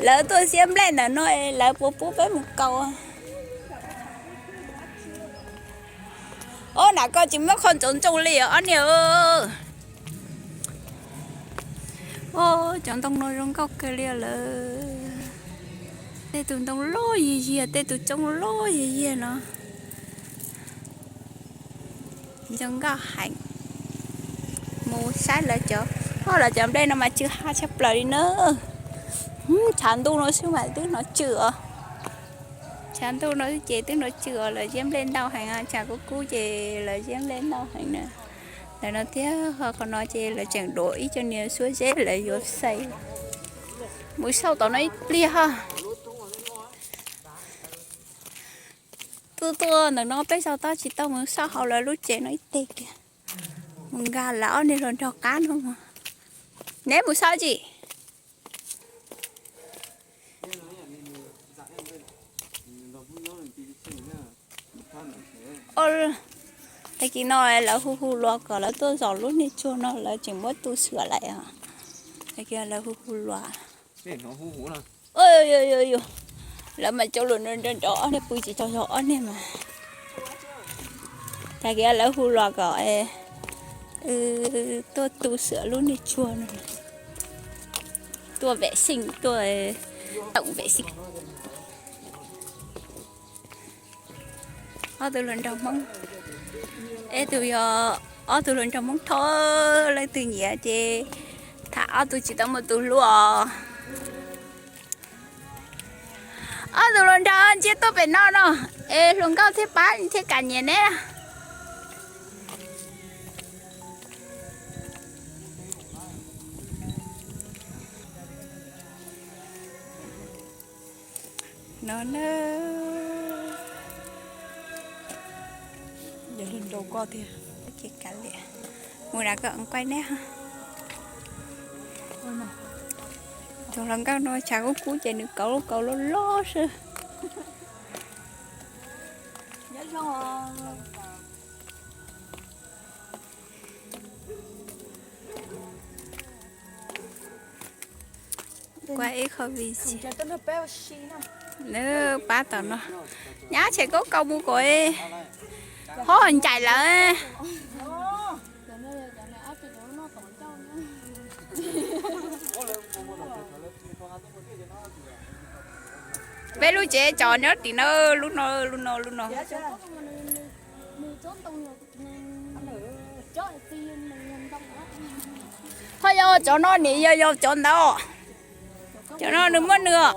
lỡ tôi xem lên là nói lỡ bố với một câu. Ô nãy có chỉ mất con trốn trông lì ở nhiều. Ô chọn tông nói rong cốc cái lìa lỡ. Tê tụi tông lô gì tê tụi trông lô gì nó. Chẳng có hành. Mua sát lại chỗ. Đó là chậm đây nó mà chưa hai chấp lời nữa. Chán tu nó xíu mà tức nó chữa. Chán tu nó chế tức nó chữa là dám lên đau hành à. Chả có cú chế là dám lên đau hành nè. Là nó tiếc còn nói chế là chẳng đổi cho nên xuống dễ là vô xây. Mỗi sau tao nói lia ha. Tôi nó bây giờ tao chỉ tao muốn sao họ là lúc chế nó ít tê kìa. Mình gà lão nên rồi cho cá không mà. Ném một sao gì? Ôi, cái kia nói là hu loa cả là tôi giỏi lúc này cho nó là chỉ mất tôi sửa lại à. Cái kia là hu loa. Nó hu rồi. Ôi, là mà cho luôn trên đó để bùi chỉ cho rõ này mà. Cái kia là hu loa cả tôi sửa lúc này chua này. Tôi vệ sinh, tôi tổng vệ sinh. Tôi lên trong mong. Tôi lên trong mong thôi lấy từ nhẹ chứ. Thả tôi chỉ tao một tôi lúa. Tôi lên trong chứ tôi phải no nó. Luôn cao thế bán thế cả nhà nè. Nó giờ lên đầu co thì cái cả lẹ mùi đã gợn quay nè ha trong lần các nói chả có cú chạy được cậu nó lo sư quay không vì gì nữa ba tuần rồi nhá sẽ có câu mua cội khó hình chạy lại bé lúc trẻ trò nhớ thì nó lúc nó thôi vô cho nó nỉ vô cho đâu cho nó đừng mất nữa